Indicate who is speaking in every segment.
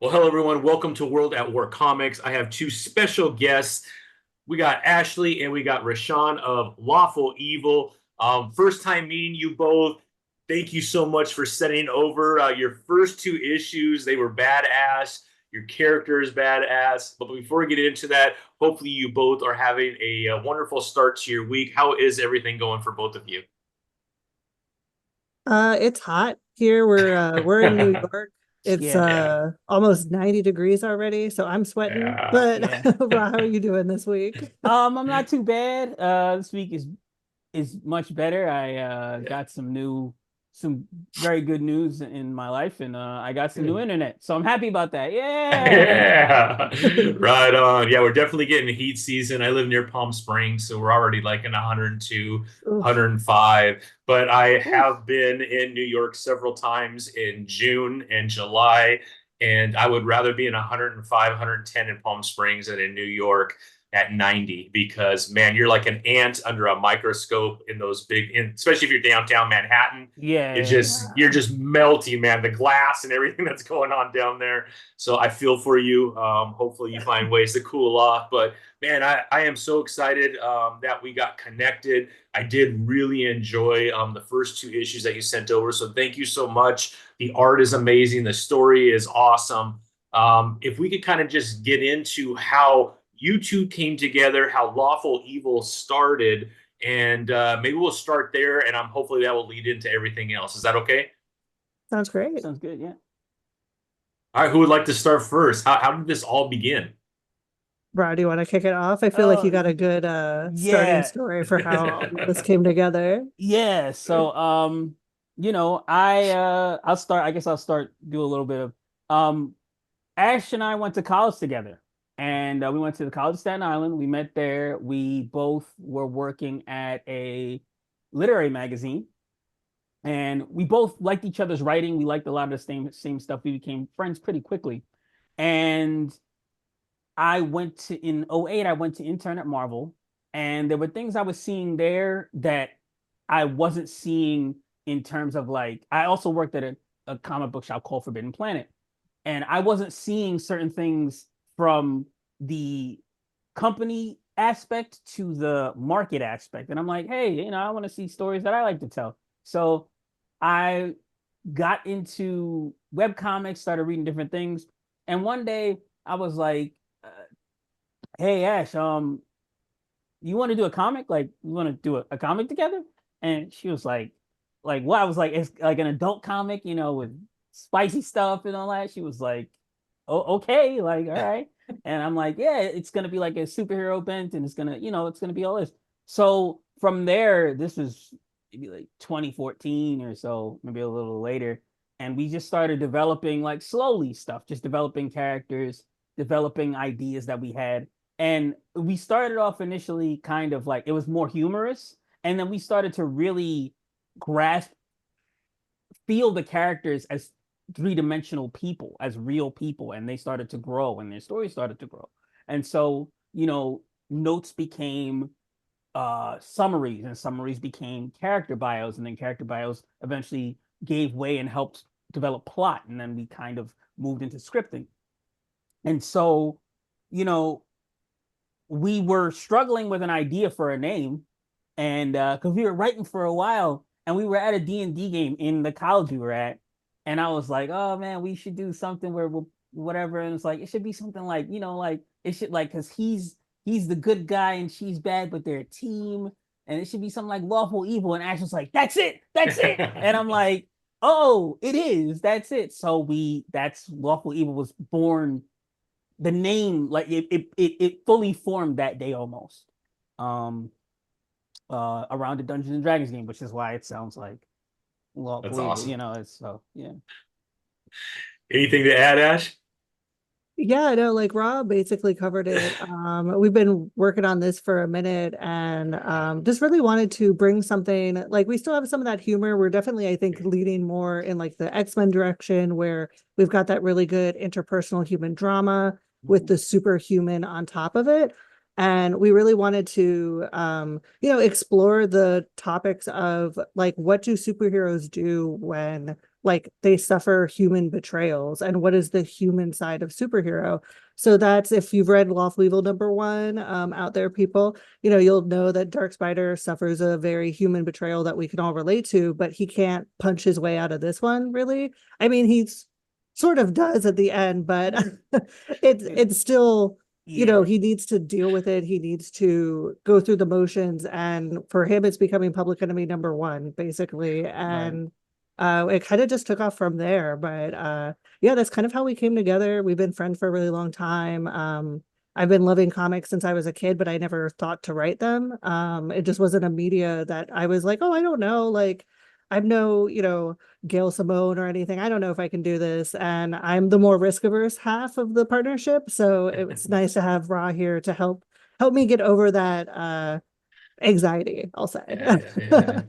Speaker 1: Well, hello everyone. Welcome to World at War Comics. I have two special guests. We got Ashley and we got Rashawn of Lawful Evil. First time meeting you both. Thank you so much for sending over your first two issues. They were badass. Your character is badass. But before we get into that, hopefully you both are having a wonderful start to your week. How is everything going for both of you?
Speaker 2: It's hot here. We're in New York. It's
Speaker 3: Yeah,
Speaker 1: Yeah.
Speaker 2: almost 90 degrees already, so I'm sweating.
Speaker 1: Yeah.
Speaker 2: But
Speaker 3: yeah.
Speaker 2: Rob, how are you doing this week?
Speaker 3: I'm not too bad. This week is much better. I got some very good news in my life, and I got some new internet, so I'm happy about that. Yeah.
Speaker 1: Yeah, right on. Yeah, we're definitely getting heat season. I live near Palm Springs, so we're already like in 102,
Speaker 2: Oof.
Speaker 1: 105. But I
Speaker 3: Oof.
Speaker 1: have been in New York several times in June and July, and I would rather be in 105, 110 in Palm Springs than in New York at 90 because man, you're like an ant under a microscope in those big, especially if you're downtown Manhattan. It
Speaker 3: Yeah.
Speaker 1: just you're just melting, man. The glass and everything that's going on down there. So I feel for you. Hopefully you find ways to cool off. But man, I am so excited that we got connected. I did really enjoy the first two issues that you sent over. So thank you so much. The art is amazing. The story is awesome. If we could kind of just get into how you two came together, how Lawful Evil started, and maybe we'll start there, and I'm hopefully that will lead into everything else. Is that okay?
Speaker 2: Sounds great.
Speaker 3: Sounds good. Yeah.
Speaker 1: All right, who would like to start first? How did this all begin?
Speaker 2: Rob, do you want to kick it off? I feel like
Speaker 3: Oh,
Speaker 2: you got a good starting
Speaker 3: yeah.
Speaker 2: story for how all this came together.
Speaker 3: Yeah. So, I'll start. I guess I'll start do a little bit of Ash and I went to college together, and we went to the College of Staten Island. We met there. We both were working at a literary magazine, and we both liked each other's writing. We liked a lot of the same stuff. We became friends pretty quickly, and I went to in '08. I went to intern at Marvel, and there were things I was seeing there that I wasn't seeing in terms of like I also worked at a comic book shop called Forbidden Planet, and I wasn't seeing certain things from the company aspect to the market aspect. And I'm like, hey, I want to see stories that I like to tell. So I got into web comics, started reading different things, and one day I was like, "Hey Ash, you want to do a comic? Like, you want to do a comic together?" And she was like what? I was like, it's like an adult comic, with spicy stuff and all that. She was like, oh, okay, like, all right. And I'm like, yeah, it's gonna be like a superhero bent, and it's gonna be all this. So from there, this was maybe like 2014 or so, maybe a little later, and we just started developing like slowly stuff, just developing characters, developing ideas that we had, and we started off initially kind of like it was more humorous, and then we started to really grasp, feel the characters as three-dimensional people, as real people, and they started to grow and their stories started to grow. And so, notes became summaries, and summaries became character bios, and then character bios eventually gave way and helped develop plot, and then we kind of moved into scripting. And so, you know, we were struggling with an idea for a name, and because we were writing for a while, and we were at a D&D game in the college we were at, and I was like, oh man, we should do something where we'll whatever. And it's like it should be something like, like it should, like, because he's the good guy and she's bad, but they're a team, and it should be something like Lawful Evil. And Ash was like, that's it. And I'm like, oh, it is, that's it. So that's Lawful Evil was born. The name, like, it fully formed that day almost. Um Around the Dungeons and Dragons game, which is why it sounds like
Speaker 1: That's
Speaker 3: Lawful Evil,
Speaker 1: awesome.
Speaker 3: it's so, yeah.
Speaker 1: Anything to add, Ash?
Speaker 2: Yeah, I know, like Rob basically covered it. We've been working on this for a minute and just really wanted to bring something like we still have some of that humor. We're definitely, I think, leading more in like the X-Men direction where we've got that really good interpersonal human drama with
Speaker 3: Mhm.
Speaker 2: the superhuman on top of it. And we really wanted to, explore the topics of like, what do superheroes do when like they suffer human betrayals, and what is the human side of superhero? So that's, if you've read Lawful Evil #1, out there, people, you'll know that Dark Spider suffers a very human betrayal that we can all relate to, but he can't punch his way out of this one, really. I mean, he's sort of does at the end, but it's still,
Speaker 3: Yeah,
Speaker 2: he needs to deal with it. He needs to go through the motions. And for him, it's becoming public enemy #1, basically.
Speaker 3: right.
Speaker 2: And it kind of just took off from there. But yeah, that's kind of how we came together. We've been friends for a really long time. I've been loving comics since I was a kid, but I never thought to write them. It just wasn't a media that I was like, oh, I don't know. Like, I'm no, Gail Simone or anything. I don't know if I can do this. And I'm the more risk averse half of the partnership. So it's nice to have Ra here to help me get over that anxiety, I'll say.
Speaker 1: Yeah.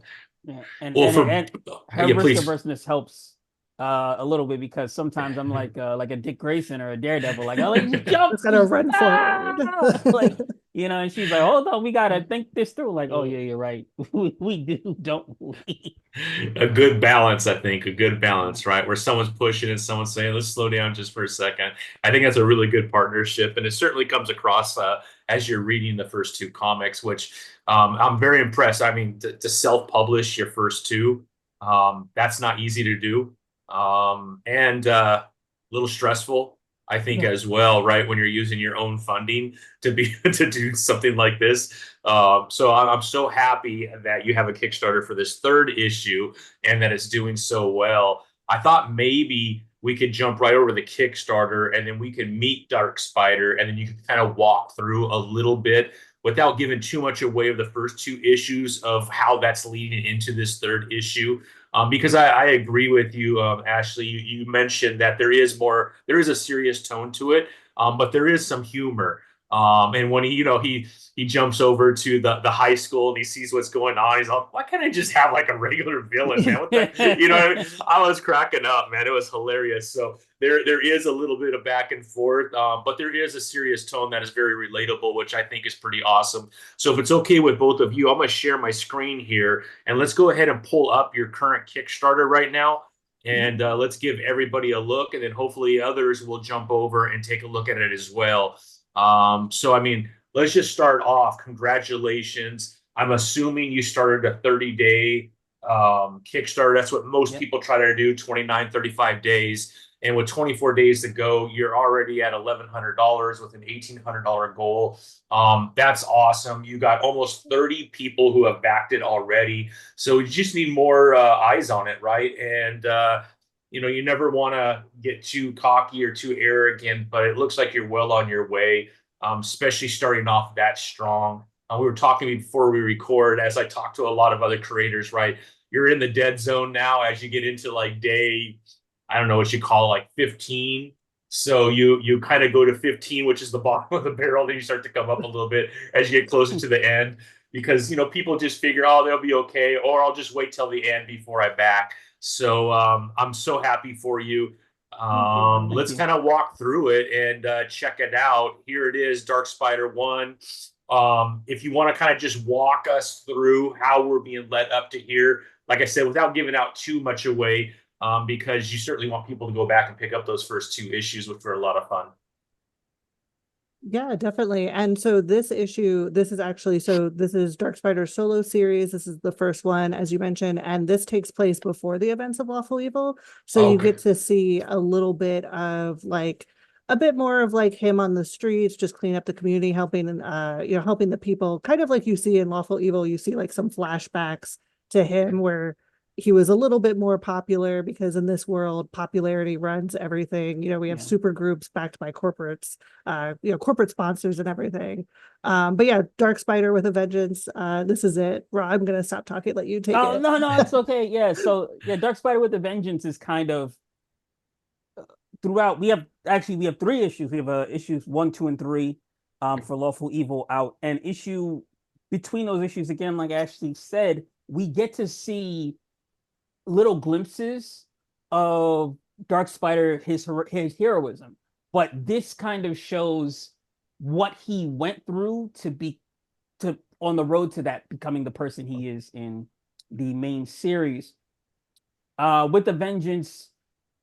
Speaker 3: Yeah,
Speaker 1: Well,
Speaker 3: and her
Speaker 1: yeah,
Speaker 3: risk
Speaker 1: please.
Speaker 3: averseness helps a little bit, because sometimes I'm like a Dick Grayson or a Daredevil, like, oh, like, jump,
Speaker 2: Just gotta run forward.
Speaker 3: ah! Like, and she's like, hold on, we gotta think this through. Like, oh yeah, you're right, we do, don't we?
Speaker 1: A good balance, I think, a good balance, right? Where someone's pushing and someone's saying, let's slow down just for a second. I think that's a really good partnership. And it certainly comes across as you're reading the first two comics, which I'm very impressed. I mean, to self-publish your first two, that's not easy to do. And a little stressful, I think,
Speaker 2: Yeah.
Speaker 1: as well, right? When you're using your own funding to be to do something like this. So I'm so happy that you have a Kickstarter for this third issue and that it's doing so well. I thought maybe we could jump right over the Kickstarter and then we could meet Dark Spider and then you could kind of walk through a little bit without giving too much away of the first two issues of how that's leading into this third issue. Because I agree with you, Ashley. You mentioned that there is a serious tone to it, but there is some humor. And when he jumps over to the high school and he sees what's going on, he's like, why can't I just have like a regular villain, man? What the, you know what I mean? I was cracking up, man. It was hilarious. So there is a little bit of back and forth, but there is a serious tone that is very relatable, which I think is pretty awesome. So if it's okay with both of you, I'm going to share my screen here and let's go ahead and pull up your current Kickstarter right now. And let's give everybody a look, and then hopefully others will jump over and take a look at it as well. So, I mean, let's just start off. Congratulations. I'm assuming you started a 30-day Kickstarter. That's what most people try to do, 29, 35 days. And with 24 days to go, you're already at $1,100 with an $1,800 goal. That's awesome. You got almost 30 people who have backed it already. So you just need more eyes on it, right? And you never want to get too cocky or too arrogant, but it looks like you're well on your way, especially starting off that strong. We were talking before we record, as I talked to a lot of other creators, right? You're in the dead zone now as you get into like day, I don't know what you call it, like 15. So you kind of go to 15, which is the bottom of the barrel. Then you start to come up a little bit as you get closer to the end because, people just figure, oh, they'll be okay, or I'll just wait till the end before I back. So I'm so happy for you. Let's kind of walk through it and check it out. Here it is, Dark Spider 1. If you want to kind of just walk us through how we're being led up to here, like I said, without giving out too much away, because you certainly want people to go back and pick up those first two issues, which were a lot of fun.
Speaker 2: Yeah, definitely. And so this issue, this is Dark Spider solo series. This is the first one, as you mentioned, and this takes place before the events of Lawful Evil. So you get to see a little bit of like a bit more of like him on the streets, just cleaning up the community, helping helping the people, kind of like you see in Lawful Evil. You see like some flashbacks to him where he was a little bit more popular, because in this world popularity runs everything. We have super groups backed by corporates, corporate sponsors and everything. But yeah, Dark Spider with a vengeance. This is it. Rob, I'm gonna stop talking, let you take it.
Speaker 3: No, it's okay. Yeah, so yeah, Dark Spider with a Vengeance is kind of throughout. We have 3 issues. We have issues 1, 2, and 3 for Lawful Evil out, and between those issues, again, like Ashley said, we get to see little glimpses of Dark Spider, his heroism, but this kind of shows what he went through to on the road to that becoming the person he is in the main series. With the Vengeance,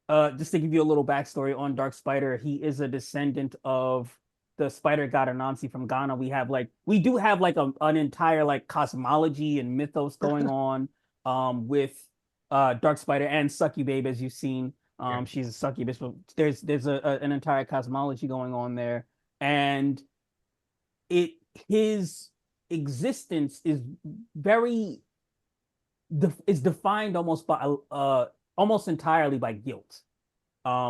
Speaker 3: just to give you a little backstory on Dark Spider, he is a descendant of the spider god Anansi from Ghana. We do have like an entire like cosmology and mythos going on with Dark Spider and Succubabe, as you've seen. She's a succubus, but there's an entire cosmology going on there, and his existence is very is defined almost by almost entirely by guilt.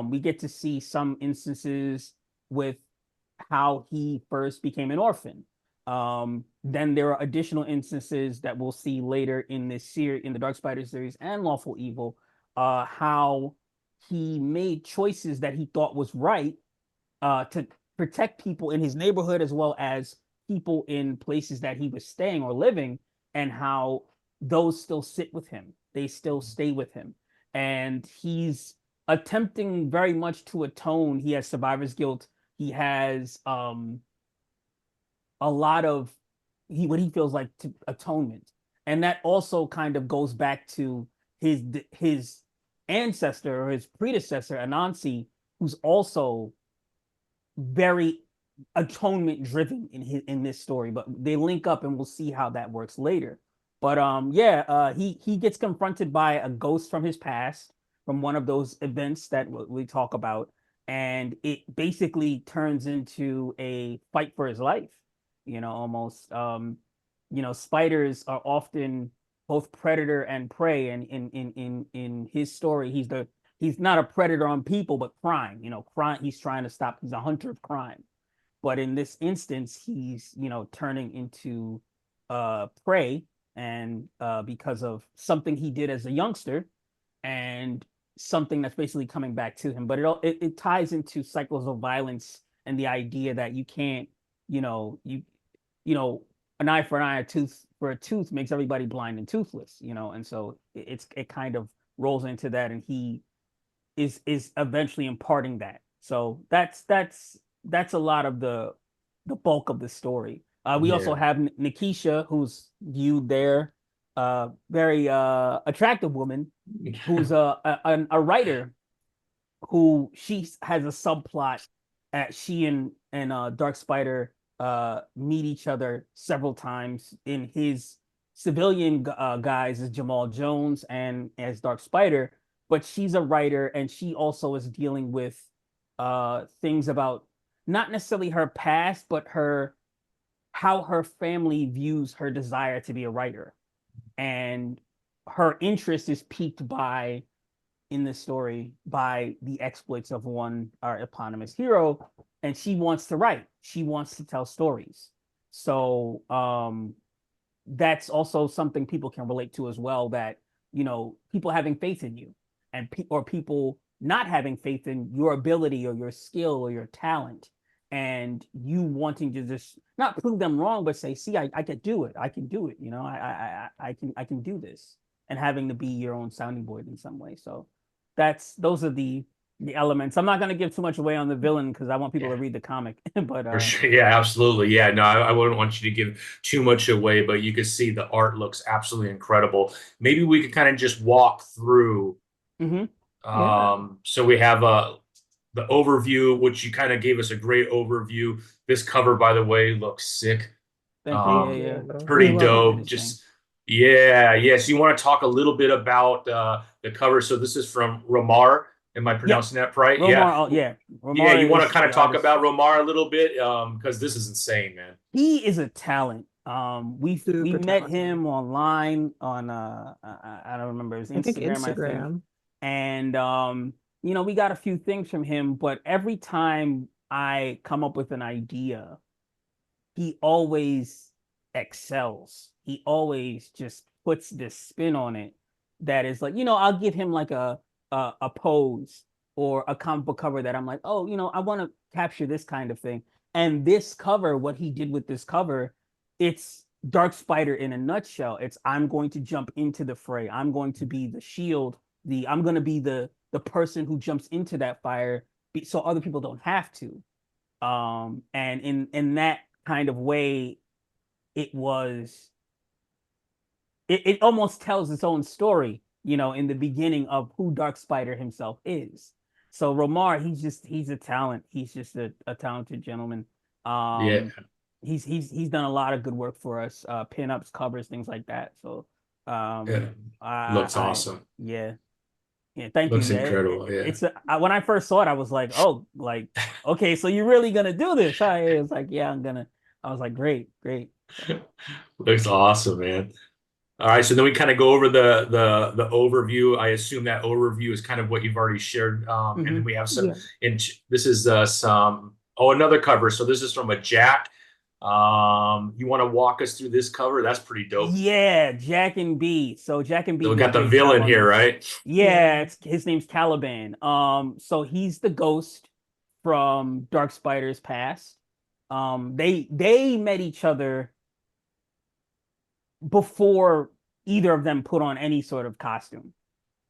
Speaker 3: We get to see some instances with how he first became an orphan. Then there are additional instances that we'll see later in this series, in the Dark Spider series and Lawful Evil, how he made choices that he thought was right to protect people in his neighborhood as well as people in places that he was staying or living, and how those still sit with him. They still stay with him. And he's attempting very much to atone. He has survivor's guilt. He has a lot of what he feels like atonement. And that also kind of goes back to his ancestor or his predecessor, Anansi, who's also very atonement driven in this story. But they link up and we'll see how that works later. But he gets confronted by a ghost from his past, from one of those events that we talk about, and it basically turns into a fight for his life. Almost. Spiders are often both predator and prey, and in his story, he's not a predator on people, but crime. Crime. He's trying to stop. He's a hunter of crime. But in this instance, he's turning into prey, and because of something he did as a youngster, and something that's basically coming back to him. But it ties into cycles of violence and the idea that you can't, an eye for an eye, a tooth for a tooth makes everybody blind and toothless, and so it kind of rolls into that, and he is eventually imparting that. So that's a lot of the bulk of the story. We also have Nikisha, who's viewed there, very attractive woman, who's a writer, who she has a subplot at she and Dark Spider meet each other several times in his civilian guise as Jamal Jones and as Dark Spider, but she's a writer and she also is dealing with things about not necessarily her past, but how her family views her desire to be a writer. And her interest is piqued in this story by the exploits of our eponymous hero, and she wants to write. She wants to tell stories. So that's also something people can relate to as well, that people having faith in you, or people not having faith in your ability or your skill or your talent, and you wanting to just not prove them wrong, but say, see, I can do it. I can do it. I can do this, and having to be your own sounding board in some way. So those are the elements. I'm not going to give too much away on the villain because I want people to read the comic. But
Speaker 1: for sure. Yeah, absolutely. Yeah, no, I wouldn't want you to give too much away, but you can see the art looks absolutely incredible. Maybe we could kind of just walk through. So we have the overview, which you kind of gave us a great overview. This cover, by the way, looks sick.
Speaker 3: Thank you. Yeah.
Speaker 1: Pretty dope. Just yeah. So you want to talk a little bit about the cover? So this is from Romar. Am I pronouncing that right?
Speaker 3: Romar,
Speaker 1: yeah.
Speaker 3: Romar,
Speaker 1: you want to kind of talk about Romar a little bit, because this is insane, man.
Speaker 3: He is a talent. We met him online on I don't remember his Instagram. I think. And we got a few things from him, but every time I come up with an idea, he always excels. He always just puts this spin on it that is like, I'll give him like a pose or a comic book cover that I'm like, oh, I want to capture this kind of thing. And this cover, what he did with this cover, it's Dark Spider in a nutshell. It's, I'm going to jump into the fray. I'm going to be the shield. I'm going to be the person who jumps into that fire so other people don't have to. And in that kind of way, it was it almost tells its own story, in the beginning of who Dark Spider himself is. So Romar, he's a talent. He's just a talented gentleman.
Speaker 1: Yeah.
Speaker 3: He's done a lot of good work for us, pinups, covers, things like that. So
Speaker 1: Yeah. Looks awesome.
Speaker 3: yeah. Yeah, thank you.
Speaker 1: Looks
Speaker 3: Yeah,
Speaker 1: incredible. Yeah.
Speaker 3: when I first saw it, I was like, oh, like, okay, so you're really gonna do this? It was like, yeah, I'm gonna. I was like, great, great. So,
Speaker 1: Looks awesome, man. All right, so then we kind of go over the overview. I assume that overview is kind of what you've already shared, and then we have some.
Speaker 2: Yeah.
Speaker 1: And this is some. Oh, another cover. So this is from a Jack. You want to walk us through this cover? That's pretty dope.
Speaker 3: yeah, Jack and B. So Jack and B
Speaker 1: So we
Speaker 3: did a
Speaker 1: got the
Speaker 3: great job
Speaker 1: villain
Speaker 3: on
Speaker 1: here,
Speaker 3: this.
Speaker 1: right?
Speaker 3: Yeah, his name's Caliban. So he's the ghost from Dark Spider's past. They met each other before either of them put on any sort of costume.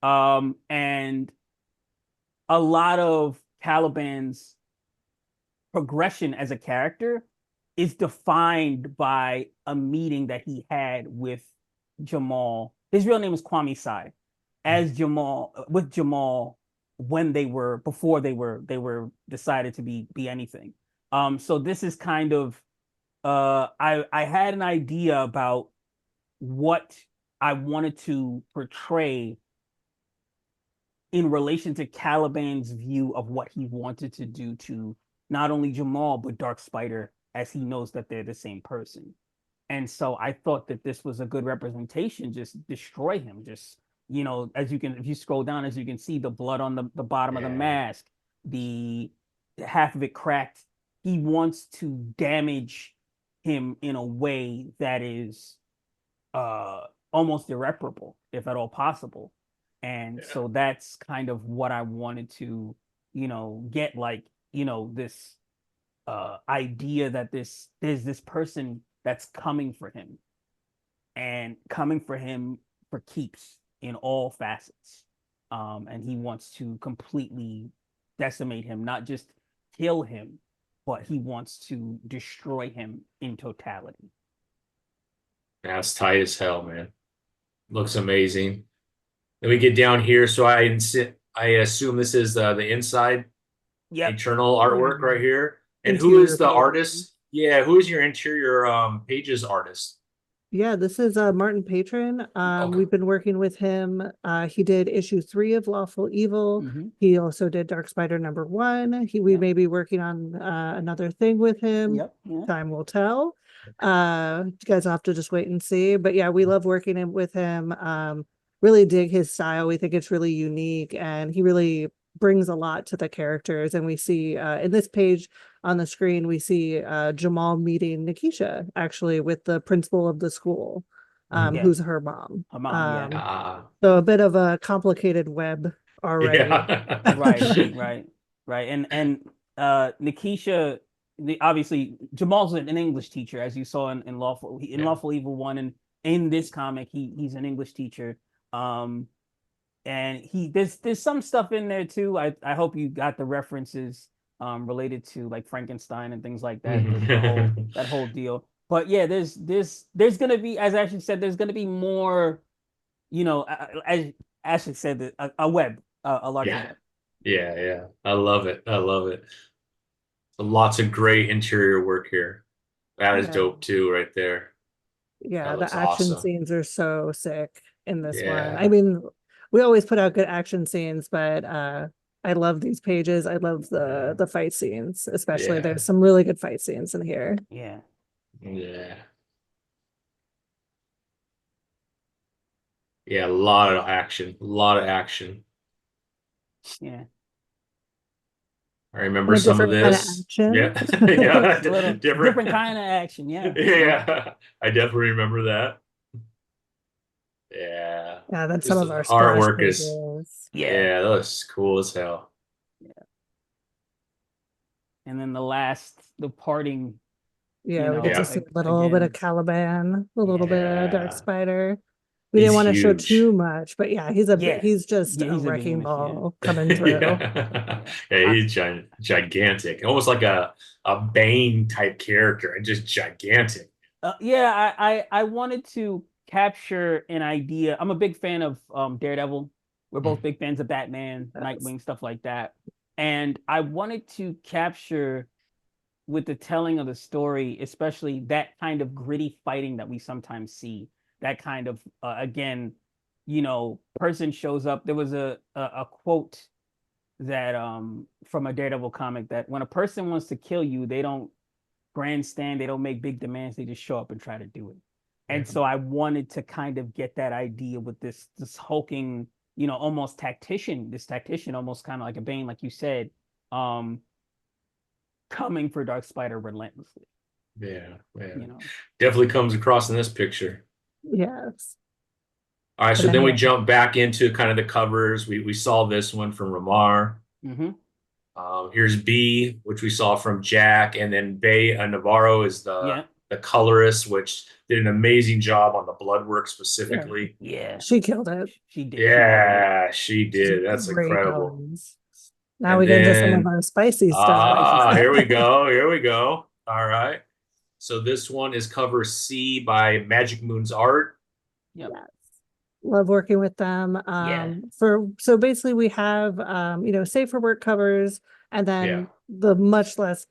Speaker 3: And a lot of Caliban's progression as a character is defined by a meeting that he had with Jamal. His real name is Kwame Sai, as Jamal with Jamal when before they were decided to be anything. So this is kind of I had an idea about what I wanted to portray in relation to Caliban's view of what he wanted to do to not only Jamal but Dark Spider, as he knows that they're the same person. And so I thought that this was a good representation. Just destroy him. Just, if you scroll down, as you can see, the blood on the bottom of the mask, the half of it cracked. He wants to damage him in a way that is almost irreparable, if at all possible. And so that's kind of what I wanted to, get, like, this idea that there's this person that's coming for him, and coming for him for keeps in all facets. And he wants to completely decimate him, not just kill him, but he wants to destroy him in totality.
Speaker 1: That's tight as hell, man. Looks amazing. Then we get down here. So I assume this is the inside
Speaker 3: Yep.
Speaker 1: internal artwork right here. And who
Speaker 2: Interior
Speaker 1: is the
Speaker 2: pages.
Speaker 1: artist? Yeah, who is your interior pages artist?
Speaker 2: Yeah, this is Martin Patron.
Speaker 1: Okay.
Speaker 2: We've been working with him. He did issue 3 of Lawful Evil. He also did Dark Spider #1. We may be working on another thing with him.
Speaker 3: Yep. Yeah.
Speaker 2: Time will tell. You guys will have to just wait and see. But yeah, we love working with him. Really dig his style. We think it's really unique, and he really brings a lot to the characters. And we see in this page on the screen, we see Jamal meeting Nikisha, actually, with the principal of the school, who's her mom.
Speaker 3: Her mom,
Speaker 2: So a bit of a complicated web already.
Speaker 3: Yeah. Right. And Nikisha, obviously Jamal's an English teacher, as you saw in Lawful Evil 1, and in this comic he's an English teacher. And there's some stuff in there too. I hope you got the references related to, like, Frankenstein and things like that. That whole deal. But yeah, there's gonna be, as Ashley said, there's gonna be more, as Ashley said, a web, a larger web.
Speaker 1: Yeah. I love it. Lots of great interior work here. That is dope too, right there.
Speaker 2: Yeah, the action scenes are so sick in this one.
Speaker 1: Yeah.
Speaker 2: I mean, we always put out good action scenes, but I love these pages. I love the fight scenes, especially.
Speaker 1: Yeah.
Speaker 2: There's some really good fight scenes in here.
Speaker 3: Yeah.
Speaker 1: Yeah, a lot of action.
Speaker 3: Yeah.
Speaker 1: I remember some of this.
Speaker 2: Yeah.
Speaker 1: Yeah.
Speaker 3: Different kind of action. Yeah.
Speaker 1: Yeah. I definitely remember that. Yeah.
Speaker 2: Yeah, that's some of our
Speaker 1: artwork
Speaker 2: pages.
Speaker 1: Yeah, that looks cool as hell.
Speaker 3: Yeah. And then the parting.
Speaker 2: Yeah, we get to see a little bit of Caliban, a little bit of Dark Spider. We didn't
Speaker 1: He's
Speaker 2: want to show
Speaker 1: huge.
Speaker 2: too much, but yeah, he's just
Speaker 3: Yeah,
Speaker 2: a
Speaker 3: he's a
Speaker 2: wrecking
Speaker 3: behemoth,
Speaker 2: ball coming through.
Speaker 1: Yeah, he's gigantic, almost like a Bane type character, and just gigantic.
Speaker 3: Yeah, I wanted to capture an idea. I'm a big fan of Daredevil. We're both big fans of Batman, Nightwing, stuff like that. And I wanted to capture with the telling of the story, especially that kind of gritty fighting that we sometimes see. That kind of again, person shows up. There was a quote that from a Daredevil comic that when a person wants to kill you, they don't grandstand, they don't make big demands, they just show up and try to do it. And so I wanted to kind of get that idea with this hulking, almost tactician, almost kind of like a Bane, like you said, coming for Dark Spider relentlessly.
Speaker 1: Yeah, definitely comes across in this picture.
Speaker 2: Yes.
Speaker 1: All right, so then we jump back into kind of the covers. We saw this one from Ramar. Here's B, which we saw from Jack, and then Bay Navarro is the colorist, which did an amazing job on the blood work specifically.
Speaker 3: Yeah,
Speaker 2: she killed it.
Speaker 3: She did.
Speaker 1: Yeah, she did. That's incredible.
Speaker 2: Colors. Now we get into some of our spicy stuff.
Speaker 1: Here we go. Here we go. All right. So this one is cover C by Magic Moon's art.
Speaker 2: Yes. Love working with them. So basically we have safe for work covers, and then the much less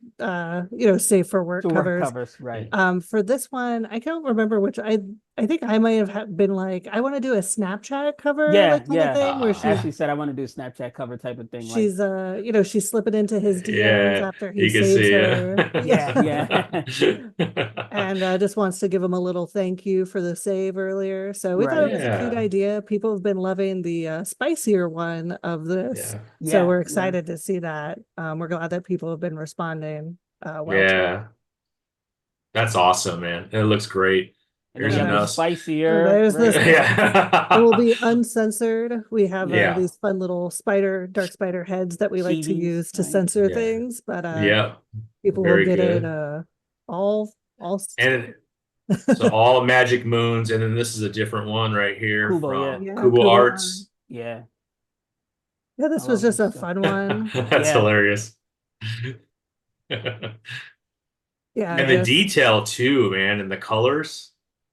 Speaker 2: safe for work covers.
Speaker 3: Right.
Speaker 2: For this one, I can't remember which. I think I might have been like, I want to do a Snapchat cover, thing where she
Speaker 3: actually said I want to do a Snapchat cover type of thing.
Speaker 2: She's she's slipping into his DMs after he saves her. And just wants to give him a little thank you for the save earlier. So we thought it was a cute idea. People have been loving the spicier one of this. So we're excited to see that. We're glad that people have been responding well.
Speaker 1: That's awesome, man. It looks great.
Speaker 3: There's the spicier.
Speaker 2: There's this. It will be uncensored. We have these fun little dark spider heads that we like to use to censor things, but people will get it all.
Speaker 1: And so all Magic Moons, and then this is a different one right here from Kubo Arts.
Speaker 2: Yeah, this was just a fun one.
Speaker 1: That's hilarious.
Speaker 2: And
Speaker 1: the detail too, man, and the colors,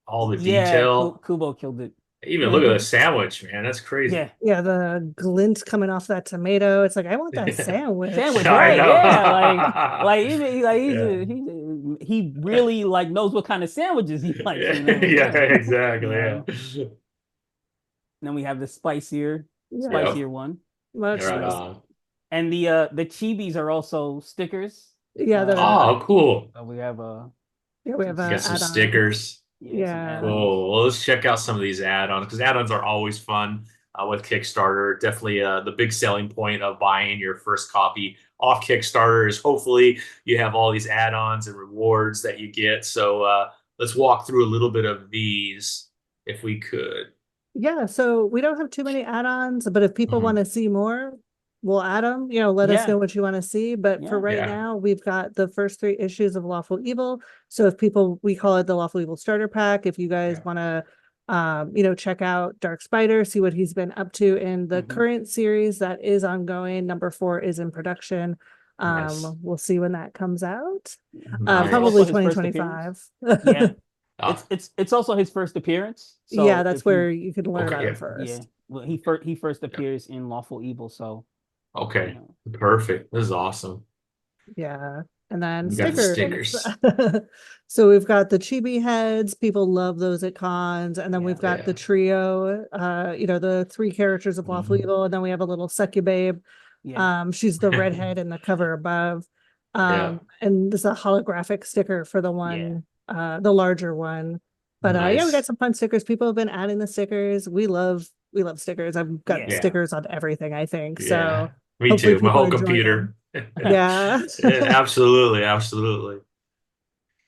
Speaker 1: all the detail.
Speaker 3: Kubo killed it.
Speaker 1: Even look at the sandwich, man. That's crazy.
Speaker 2: Yeah, the glint coming off that tomato. It's like, I want that sandwich.
Speaker 3: Right? Yeah, he really knows what kind of sandwiches he likes.
Speaker 1: Exactly.
Speaker 3: And then we have the spicier one.
Speaker 2: Much nice.
Speaker 3: And the chibis are also stickers.
Speaker 1: Yeah. Cool.
Speaker 3: We have
Speaker 1: got some stickers. Cool. Well, let's check out some of these add-ons, because add-ons are always fun with Kickstarter. Definitely the big selling point of buying your first copy off Kickstarter is hopefully you have all these add-ons and rewards that you get. So let's walk through a little bit of these if we could.
Speaker 2: Yeah, so we don't have too many add-ons, but if people want to see more, we'll add them. Let us know what you want to see. But for right now, we've got the first 3 issues of Lawful Evil. So if we call it the Lawful Evil Starter Pack. If you guys want to, check out Dark Spider, see what he's been up to in the current series that is ongoing. Number 4 is in production. We'll see when that comes out. Probably 2025.
Speaker 3: It's also his first appearance.
Speaker 2: So that's where you could learn about it first.
Speaker 3: Yeah. Well, he first appears in Lawful Evil, so.
Speaker 1: Okay, perfect. This is awesome.
Speaker 2: Yeah, and then stickers. So we've got the chibi heads. People love those at cons, and then we've got the trio. The 3 characters of Lawful Evil, and then we have a little succubabe. She's the redhead in the cover above. And this is a holographic sticker for the one, the larger one. But we got some fun stickers. People have been adding the stickers. We love stickers. I've got stickers on everything, I think. So
Speaker 1: me too. My whole computer. Absolutely.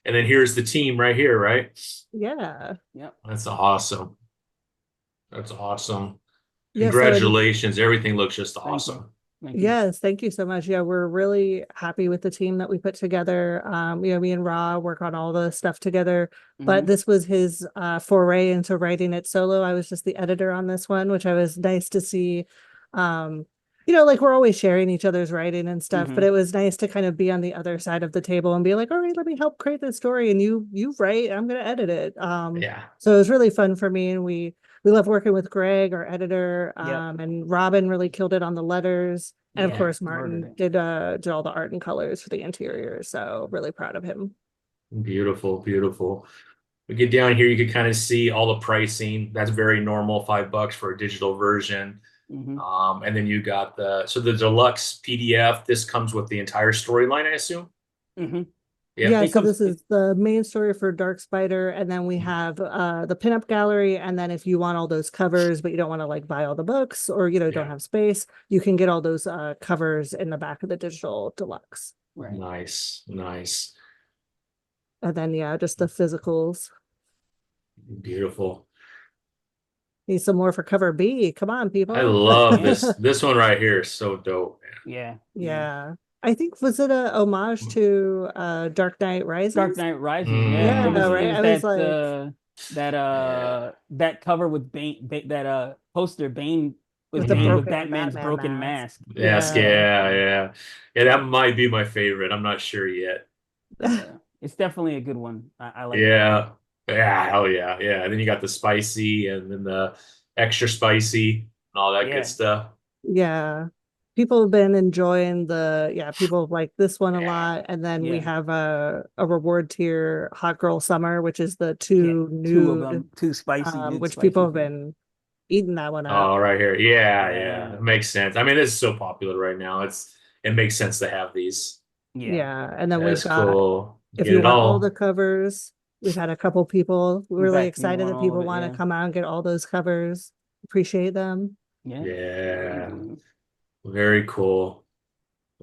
Speaker 1: And then here's the team right here, right?
Speaker 2: Yeah.
Speaker 1: That's awesome. Congratulations. Everything looks just awesome.
Speaker 3: Thank you.
Speaker 2: Yes, thank you so much. Yeah, we're really happy with the team that we put together. Me and Ra work on all the stuff together, but
Speaker 3: Mhm.
Speaker 2: this was his foray into writing it solo. I was just the editor on this one, which I was nice to see. Like we're always sharing each other's writing and stuff, but
Speaker 3: Mhm.
Speaker 2: it was nice to kind of be on the other side of the table and be like, all right, let me help create this story and you write, I'm gonna edit it.
Speaker 1: Yeah.
Speaker 2: So it was really fun for me, and we love working with Greg, our editor,
Speaker 3: Yep.
Speaker 2: and Robin really killed it on the letters. And of
Speaker 3: Yeah,
Speaker 2: course,
Speaker 3: murdered
Speaker 2: Martin
Speaker 3: it.
Speaker 2: did all the art and colors for the interior. So really proud of him.
Speaker 1: Beautiful, beautiful. We get down here, you can kind of see all the pricing. That's very normal, $5 for a digital version.
Speaker 3: Mhm.
Speaker 1: And then you got the deluxe PDF. This comes with the entire storyline, I assume.
Speaker 3: Mhm.
Speaker 1: Yeah.
Speaker 2: Yeah,
Speaker 3: It
Speaker 2: so
Speaker 3: comes.
Speaker 2: this is the main story for Dark Spider, and then we
Speaker 1: Mm-hmm.
Speaker 2: have the pinup gallery, and then if you want all those covers, but you don't want to like buy all the books or don't
Speaker 1: Yeah.
Speaker 2: have space, you can get all those covers in the back of the digital deluxe.
Speaker 3: Right.
Speaker 1: Nice, nice,
Speaker 2: And then just the physicals.
Speaker 1: beautiful.
Speaker 2: Need some more for cover B. Come on,
Speaker 1: I
Speaker 2: people.
Speaker 1: love
Speaker 3: Yeah.
Speaker 1: this one right here. Is so dope,
Speaker 3: Yeah.
Speaker 2: Yeah. I think was it a homage
Speaker 1: man.
Speaker 2: to Dark Knight
Speaker 3: Dark
Speaker 2: Rises?
Speaker 3: Knight Rises. Yeah.
Speaker 2: Yeah,
Speaker 3: It was. It
Speaker 2: right.
Speaker 3: was
Speaker 2: I was like,
Speaker 1: Yeah.
Speaker 3: that cover with that poster Bane
Speaker 2: with
Speaker 3: with
Speaker 2: the
Speaker 3: Bane with
Speaker 2: broken
Speaker 3: Batman's
Speaker 2: Batman
Speaker 3: broken
Speaker 2: mask.
Speaker 3: mask.
Speaker 1: Yes,
Speaker 2: Yeah.
Speaker 1: yeah, yeah. Yeah, that might be my favorite. I'm not sure yet.
Speaker 3: Yeah. It's definitely a good one. I like that one.
Speaker 1: Yeah. Yeah, hell yeah. Yeah. And then you got the spicy and then the extra spicy and all that good
Speaker 3: Yeah.
Speaker 1: stuff.
Speaker 2: Yeah. People have been enjoying people like this one a
Speaker 1: Yeah.
Speaker 2: lot. And then we
Speaker 3: Yeah.
Speaker 2: have a reward tier, Hot Girl Summer, which is the
Speaker 3: Yeah.
Speaker 2: two
Speaker 3: Two of
Speaker 2: nude,
Speaker 3: them. Two spicy, good
Speaker 2: which people
Speaker 3: spicy
Speaker 2: have
Speaker 3: things.
Speaker 2: been eating that one up.
Speaker 1: Oh, right here. Yeah, yeah.
Speaker 3: Yeah.
Speaker 1: It makes sense. I mean, this is so popular right now. It makes sense to have these.
Speaker 3: Yeah.
Speaker 2: Yeah. And then we've
Speaker 1: That's
Speaker 2: got,
Speaker 1: cool.
Speaker 2: if
Speaker 1: Get
Speaker 2: you
Speaker 1: it
Speaker 2: want all the
Speaker 1: all.
Speaker 2: covers, we've had a couple people
Speaker 3: In
Speaker 2: really
Speaker 3: fact, you
Speaker 2: excited
Speaker 3: want
Speaker 2: that
Speaker 3: all
Speaker 2: people
Speaker 3: of it.
Speaker 2: want to
Speaker 3: Yeah.
Speaker 2: come out and get all those covers. Appreciate them.
Speaker 3: Yeah.
Speaker 1: Yeah.
Speaker 3: Mhm.
Speaker 1: Very cool.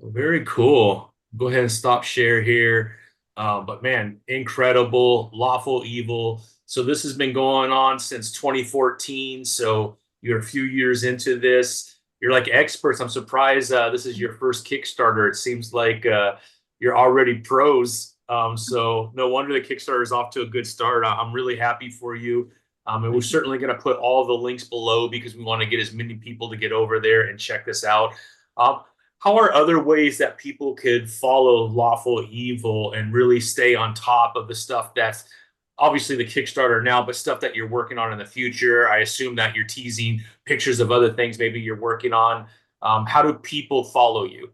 Speaker 1: Very cool. Go ahead and stop share here. But man, incredible, Lawful Evil. So this has been going on since 2014. So you're a few years into this. You're like experts. I'm surprised this is your first Kickstarter. It seems like you're already pros. So no wonder the Kickstarter is off to a good start. I'm really happy for you. And we're
Speaker 3: Thank you.
Speaker 1: certainly going to put all the links below because we want to get as many people to get over there and check this out. How are other ways that people could follow Lawful Evil and really stay on top of the stuff that's obviously the Kickstarter now, but stuff that you're working on in the future? I assume that you're teasing pictures of other things maybe you're working on. How do people follow you?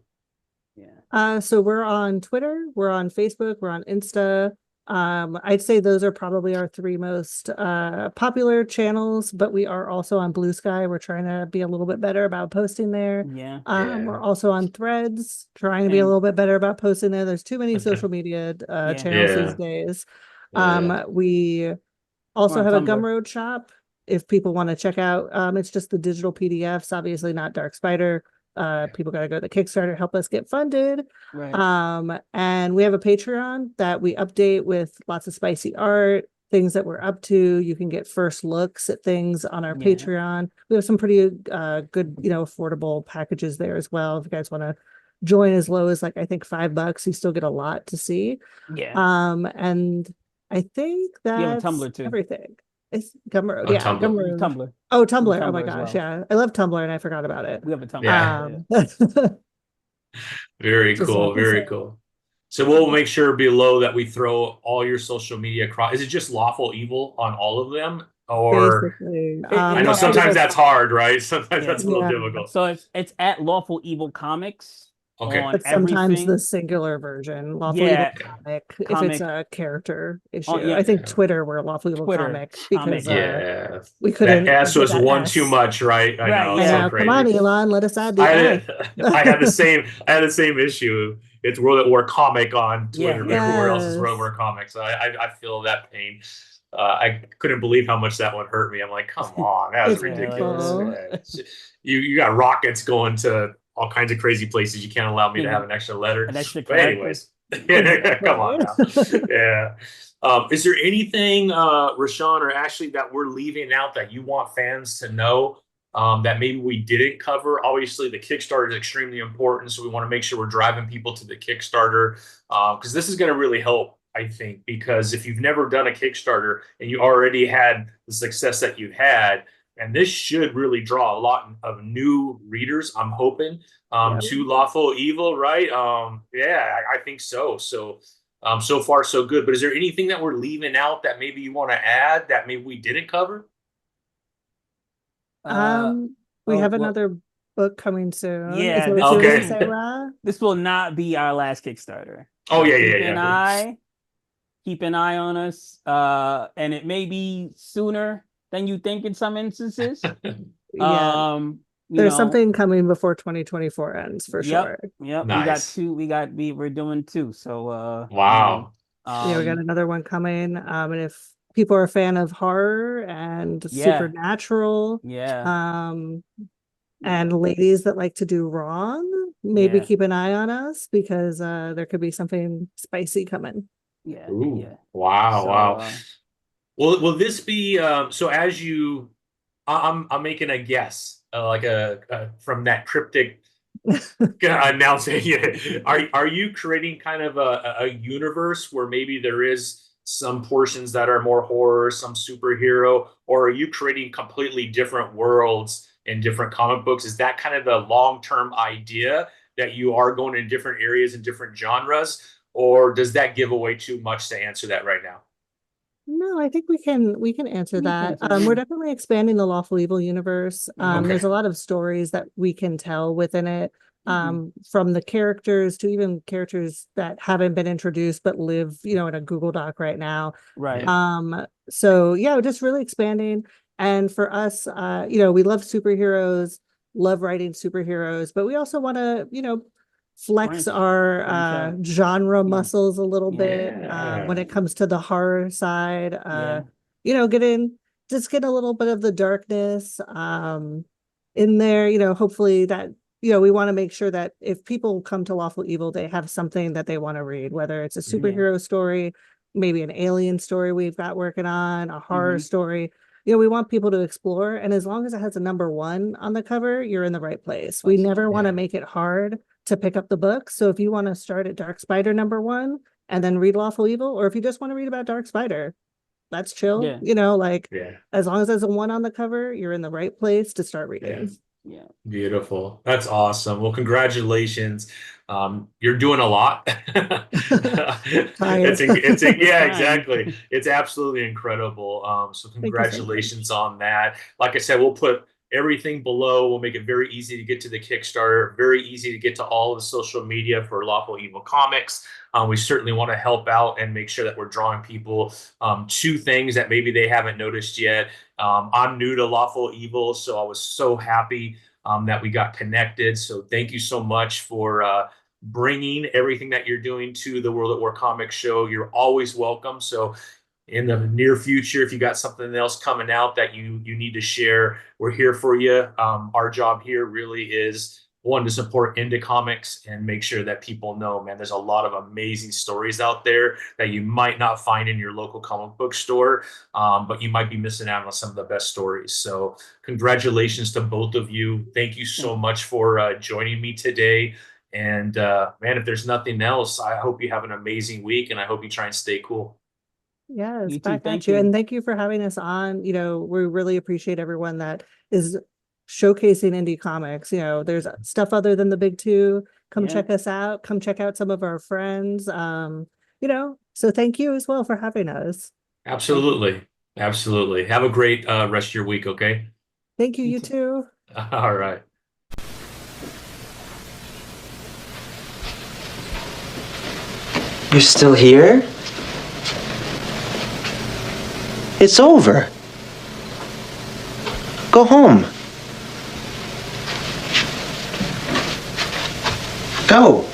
Speaker 3: Yeah.
Speaker 2: So we're on Twitter, we're on Facebook, we're on Insta. I'd say those are probably our three most popular channels, but we are also on Blue Sky. We're trying to be a little bit better about posting there.
Speaker 3: Yeah.
Speaker 2: We're
Speaker 1: Yeah.
Speaker 2: also on Threads, trying to be a
Speaker 3: Same.
Speaker 2: little bit better about posting there. There's too many social media
Speaker 3: Yeah.
Speaker 2: channels these
Speaker 1: Yeah.
Speaker 2: days.
Speaker 1: Yeah.
Speaker 2: We
Speaker 3: We're
Speaker 2: also
Speaker 3: on
Speaker 2: have a
Speaker 3: Tumblr.
Speaker 2: Gumroad shop if people want to check out. It's just the digital PDFs, obviously not Dark Spider. People got to go to the Kickstarter, help us get funded.
Speaker 3: Right.
Speaker 2: And we have a Patreon that we update with lots of spicy art, things that we're up to. You can get first looks at things on our
Speaker 3: Yeah.
Speaker 2: Patreon. We have some pretty good, affordable packages there as well. If you guys want to join as low as like I think $5, you still get a lot to see.
Speaker 3: Yeah.
Speaker 2: And I think
Speaker 3: You have a
Speaker 2: that's
Speaker 3: Tumblr too.
Speaker 2: everything. It's Gumroad.
Speaker 1: Oh,
Speaker 2: Yeah,
Speaker 1: Tumblr.
Speaker 2: Gumroad.
Speaker 3: Tumblr.
Speaker 2: Oh,
Speaker 3: We have
Speaker 2: Tumblr. Oh my
Speaker 3: Tumblr as
Speaker 2: gosh.
Speaker 3: well.
Speaker 2: Yeah. I love Tumblr and I forgot about it.
Speaker 3: We have a Tumblr.
Speaker 1: Yeah. Very
Speaker 2: Just so I
Speaker 1: cool.
Speaker 2: can
Speaker 1: Very
Speaker 2: say
Speaker 1: cool. So we'll make sure below that we throw all your social media across. Is it just Lawful Evil on all of them? Or
Speaker 2: basically.
Speaker 1: I know
Speaker 3: It's
Speaker 1: sometimes that's hard, right? Sometimes
Speaker 3: Yeah.
Speaker 1: that's a little
Speaker 2: Yeah.
Speaker 1: difficult.
Speaker 3: So it's at Lawful Evil Comics
Speaker 1: Okay.
Speaker 3: on
Speaker 2: But sometimes
Speaker 3: everything.
Speaker 2: the singular version, Lawful
Speaker 3: Yeah.
Speaker 2: Evil Comic, if it's
Speaker 3: Comic.
Speaker 2: a character issue.
Speaker 3: yeah.
Speaker 2: I think
Speaker 1: Yeah.
Speaker 2: Twitter we're Lawful Evil
Speaker 3: Twitter,
Speaker 2: Comic
Speaker 3: Comic.
Speaker 2: because
Speaker 1: Yeah.
Speaker 2: we couldn't
Speaker 1: That S
Speaker 2: get
Speaker 1: was
Speaker 2: that
Speaker 1: one
Speaker 2: S.
Speaker 1: too much, right? I
Speaker 3: Right,
Speaker 1: know.
Speaker 2: I
Speaker 1: It's
Speaker 3: yeah.
Speaker 1: so
Speaker 2: know. Come on,
Speaker 1: crazy.
Speaker 2: Elon, let us add the
Speaker 1: I
Speaker 2: S.
Speaker 1: had the same issue. It's World at War Comic on Twitter, but everywhere else is World at
Speaker 2: Yes.
Speaker 1: War Comic. So I feel that pain. I couldn't believe how much that one hurt me. I'm like, come on, that was
Speaker 2: It's
Speaker 1: ridiculous.
Speaker 2: painful.
Speaker 1: Man. You got rockets going to all kinds of crazy places. You can't allow me to have an extra letter.
Speaker 3: An extra
Speaker 1: But
Speaker 3: character.
Speaker 1: anyways,
Speaker 2: Exactly.
Speaker 1: come on now. Yeah. Is there anything, Rashawn or Ashley, that we're leaving out that you want fans to know that maybe we didn't cover. Obviously, the Kickstarter is extremely important, so we want to make sure we're driving people to the Kickstarter, because this is going to really help, I think, because if you've never done a Kickstarter and you already had the success that you've had, and this should really draw a lot of new readers, I'm hoping, to Lawful Evil, right? Yeah, I think so. So so far so good. But is there anything that we're leaving out that maybe you want to add that maybe we didn't cover?
Speaker 2: We have another book coming soon.
Speaker 3: Yeah,
Speaker 2: Is that what you were gonna say, Ra?
Speaker 3: This will not be our last Kickstarter.
Speaker 1: Oh, yeah.
Speaker 3: Keep an eye on us. And it may be sooner than you think in some instances.
Speaker 2: Yeah. There's something coming before 2024 ends for sure.
Speaker 3: Yep.
Speaker 1: Nice.
Speaker 3: We're doing two. So
Speaker 1: wow.
Speaker 2: Yeah, we got another one coming. And if people are a fan of horror and supernatural, and ladies that like to do wrong, maybe keep an eye on us, because there could be something spicy coming.
Speaker 1: Wow. Will this be so as you I'm making a guess, like from that cryptic announcement. Are you creating kind of a universe where maybe there is some portions that are more horror, some superhero, or are you creating completely different worlds in different comic books? Is that kind of the long-term idea, that you are going in different areas and different genres, or does that give away too much to answer that right now?
Speaker 2: No, I think we can answer that. We're definitely expanding the Lawful Evil universe. There's a lot of stories that we can tell within it, from the characters to even characters that haven't been introduced but live, in a Google Doc right now.
Speaker 3: Right.
Speaker 2: So yeah, just really expanding. And for us, we love superheroes, love writing superheroes, but we also want to, flex our genre muscles a little bit when it comes to the horror side. Get a little bit of the darkness in there. Hopefully that we want to make sure that if people come to Lawful Evil, they have something that they want to read, whether it's a superhero story, maybe an alien story we've got working on, a horror story. We want people to explore, and as long as it has a number 1 on the cover, you're in the right place. We never want to make it hard to pick up the book. So if you want to start at Dark Spider number 1 and then read Lawful Evil, or if you just want to read about Dark Spider, that's chill. As long as there's a 1 on the cover, you're in the right place to start reading.
Speaker 3: Yeah.
Speaker 1: Beautiful. That's awesome. Well, congratulations. You're doing a lot. Exactly. It's absolutely incredible. So congratulations on that. Like I said, we'll put everything below. We'll make it very easy to get to the Kickstarter, very easy to get to all of the social media for Lawful Evil Comics. We certainly want to help out and make sure that we're drawing people to things that maybe they haven't noticed yet. I'm new to Lawful Evil, so I was so happy that we got connected. So thank you so much for bringing everything that you're doing to the World at War Comics show. You're always welcome. So in the near future, if you got something else coming out that you need to share, we're here for you. Our job here really is, one, to support indie comics and make sure that people know, man, there's a lot of amazing stories out there that you might not find in your local comic book store, but you might be missing out on some of the best stories. So congratulations to both of you. Thank you so much for joining me today. And man, if there's nothing else, I hope you have an amazing week, and I hope you try and stay cool.
Speaker 2: Yes, back at you. And thank you for having us on. We really appreciate everyone that is showcasing indie comics. There's stuff other than the big 2. Come check us out. Come check out some of our friends. So thank you as well for having us.
Speaker 1: Absolutely. Have a great rest of your week. Okay.
Speaker 2: Thank you. You too.
Speaker 1: All right.
Speaker 4: You're still here? It's over. Go home. Go.